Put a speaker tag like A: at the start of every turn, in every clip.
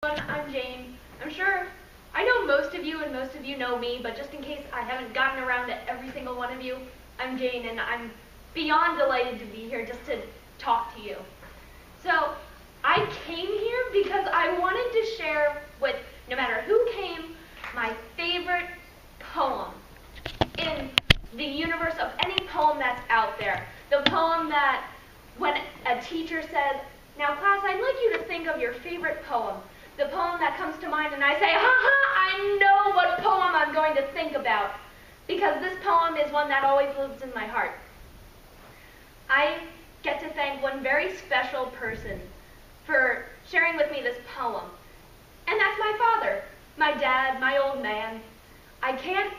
A: I'm Jane. I know most of you and most of you know me, but just in case I haven't gotten around to every single one of you, I'm Jane and I'm beyond delighted to be here just to talk to you. So I came here because I wanted to share with no matter who came my favorite poem in the universe of any poem that's out there. The poem that when a teacher says, "Now class, I'd like you to think of your favorite poem." The poem that comes to mind and I say, I know what poem I'm going to think about, because this poem is one that always lives in my heart. I get to thank one very special person for sharing with me this poem, and that's my father, my dad, my old man. I can't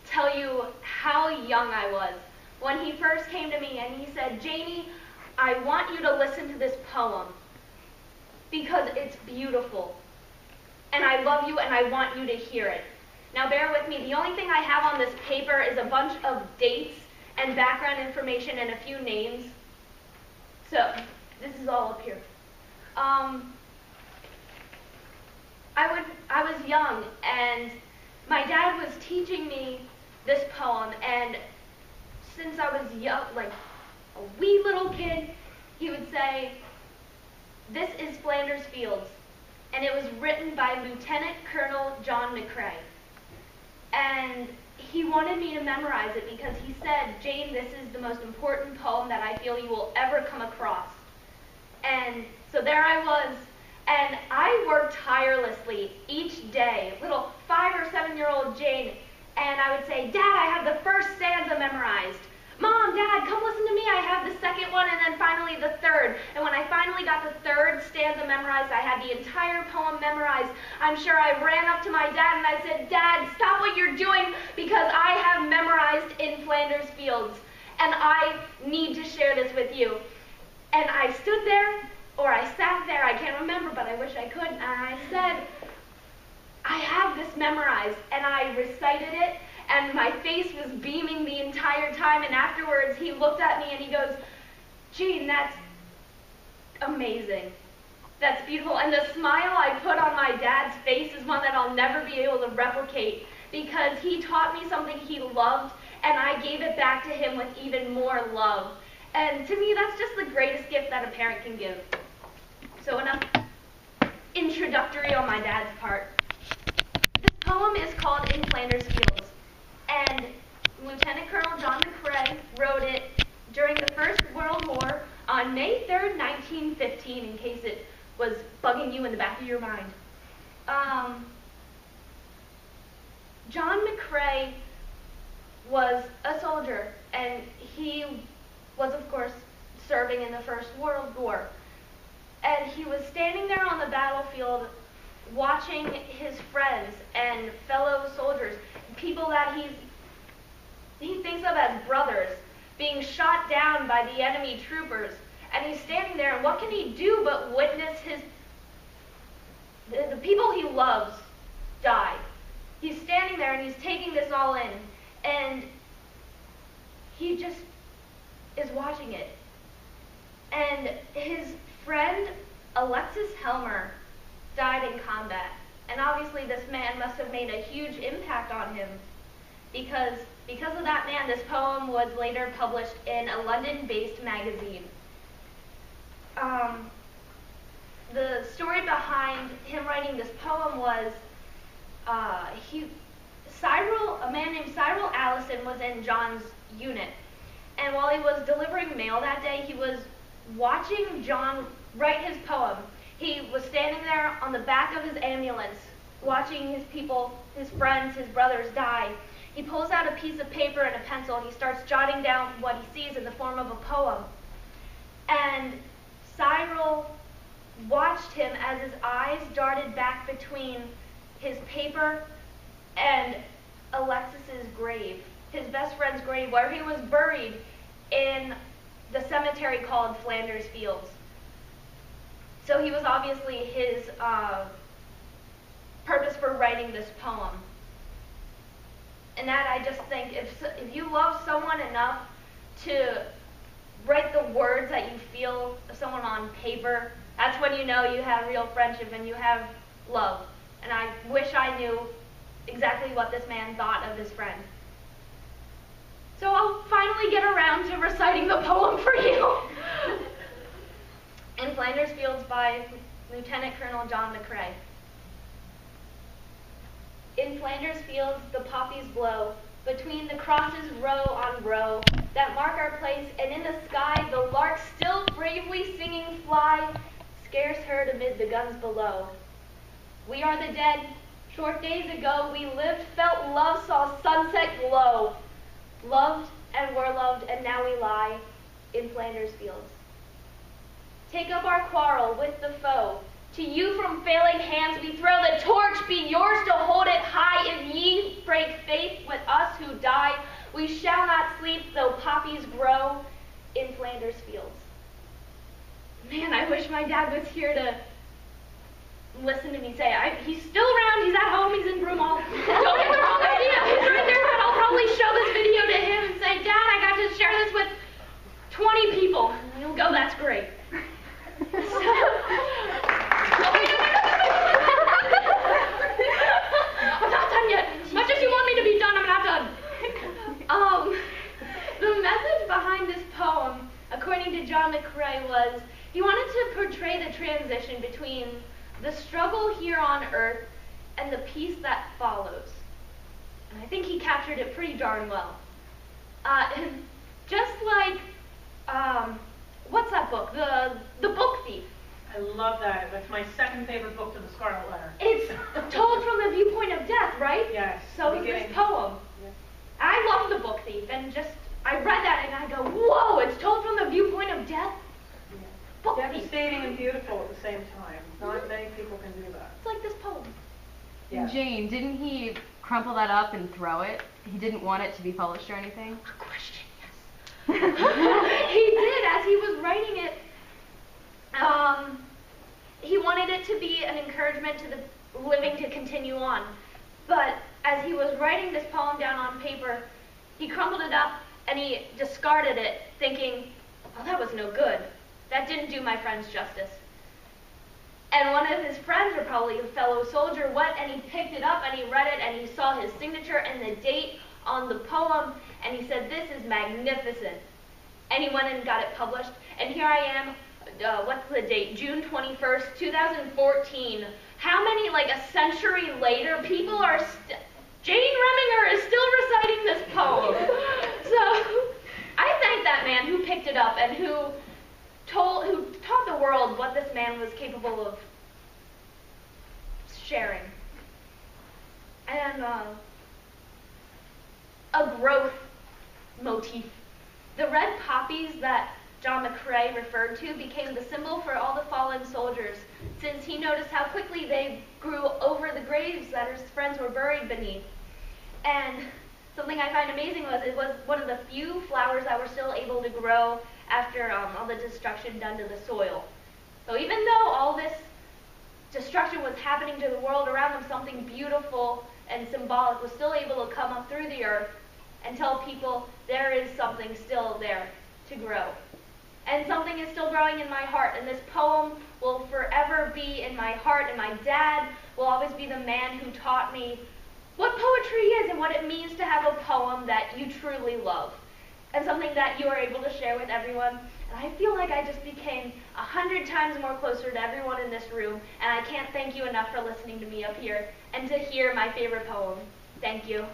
A: tell you how young I was when he first came to me and he said, "Janie, I want you to listen to this poem because it's beautiful, and I love you and I want you to hear it." Now bear with me, the only thing I have on this paper is a bunch of dates and background information and a few names. So, this is all up here. I was young, and my dad was teaching me this poem, and since I was young, like a wee little kid, he would say, "This is Flanders Fields," and it was written by Lieutenant Colonel John McCrae. And he wanted me to memorize it because he said, "Jane, this is the most important poem that I feel you will ever come across." And so there I was, and I worked tirelessly each day, little 5 or 7-year-old Jane, and I would say, "Dad, I have the first stanza memorized. Mom, Dad, come listen to me, I have the second one, and then finally the third." And when I finally got the third stanza memorized, I had the entire poem memorized. I'm sure I ran up to my dad and I said, "Dad, stop what you're doing, because I have memorized In Flanders Fields, and I need to share this with you." And I stood there, or I sat there, I can't remember, but I wish I could, and I said, "I have this memorized," and I recited it, and my face was beaming the entire time, and afterwards he looked at me and he goes, "Jane, that's amazing. That's beautiful." And the smile I put on my dad's face is one that I'll never be able to replicate, because he taught me something he loved, and I gave it back to him with even more love. And to me, that's just the greatest gift that a parent can give. So enough introductory on my dad's part. This poem is called In Flanders Fields, and Lieutenant Colonel John McCrae wrote it during the First World War on May 3rd, 1915, in case it was bugging you in the back of your mind. John McCrae was a soldier, and he was, of course, serving in the First World War. And he was standing there on the battlefield watching his friends and fellow soldiers, people that he thinks of as brothers, being shot down by the enemy troopers. And he's standing there, and what can he do but witness the people he loves die? He's standing there and he's taking this all in, and he just is watching it. And his friend Alexis Helmer died in combat, and obviously this man must have made a huge impact on him, because of that man, this poem was later published in a London-based magazine. The story behind him writing this poem was a man named Cyril Allison was in John's unit, and while he was delivering mail that day, he was watching John write his poem. He was standing there on the back of his ambulance, watching his people, his friends, his brothers die. He pulls out a piece of paper and a pencil, and he starts jotting down what he sees in the form of a poem. And Cyril watched him as his eyes darted back between his paper and Alexis's grave, his best friend's grave, where he was buried in the cemetery called Flanders Fields. So he was obviously his purpose for writing this poem. And that, I just think, if you love someone enough to write the words that you feel of someone on paper, that's when you know you have real friendship and you have love. And I wish I knew exactly what this man thought of his friend. So I'll finally get around to reciting the poem for you. In Flanders Fields by Lieutenant Colonel John McCrae. In Flanders Fields the poppies blow, between the crosses row on row that mark our place, and in the sky the larks still bravely singing fly, scarce heard amid the guns below. We are the dead. Short days ago we lived, felt love, saw sunset glow. Loved and were loved, and now we lie in Flanders Fields. Take up our quarrel with the foe. To you from failing hands we throw the torch, be yours to hold it high. If ye break faith with us who die, we shall not sleep though poppies grow in Flanders Fields. Man, I wish my dad was here to listen to me say it. He's still around, he's at home, he's in Broomall. Don't get the wrong idea, he's right there, but I'll probably show this video to him and say, Dad, I got to share this with 20 people. And he'll go, that's great. I'm not done yet. As much as you want me to be done, I'm not done. The message behind this poem, according to John McCrae, was he wanted to portray the transition between the struggle here on earth and the peace that follows. And I think he captured it pretty darn well. Just like, what's that book? The Book Thief.
B: I love that. That's my second favorite book to the Scarlet Letter.
A: It's told from the viewpoint of death, right?
B: Yes.
A: So is this poem.
B: Yes.
A: I love The Book Thief, and I read that and I go, whoa, it's told from the viewpoint of death?
B: Yeah.
A: Book Thief.
B: Devastating and beautiful at the same time. Not many people can do that.
A: It's like this poem.
B: Yeah.
C: Jane, didn't he crumple that up and throw it? He didn't want it to be published or anything?
A: A question, yes. He did. As he was writing it, he wanted it to be an encouragement to the living to continue on. But as he was writing this poem down on paper, he crumpled it up and he discarded it, thinking, oh, that was no good. That didn't do my friends justice. And one of his friends, or probably a fellow soldier, went and he picked it up and he read it and he saw his signature and the date on the poem, and he said, this is magnificent. And he went and got it published. And here I am, what's the date? June 21st, 2014. How many, like a century later, people are Jane Reminger is still reciting this poem. So I thank that man who picked it up and who taught the world what this man was capable of sharing. And a growth motif. The red poppies that John McCrae referred to became the symbol for all the fallen soldiers, since he noticed how quickly they grew over the graves that his friends were buried beneath. And something I find amazing was it was one of the few flowers that were still able to grow after all the destruction done to the soil. So even though all this destruction was happening to the world around them, something beautiful and symbolic was still able to come up through the earth and tell people there is something still there to grow. And something is still growing in my heart, and this poem will forever be in my heart, and my dad will always be the man who taught me what poetry is and what it means to have a poem that you truly love, and something that you are able to share with everyone. And I feel like I just became 100 times more closer to everyone in this room, and I can't thank you enough for listening to me up here and to hear my favorite poem. Thank you.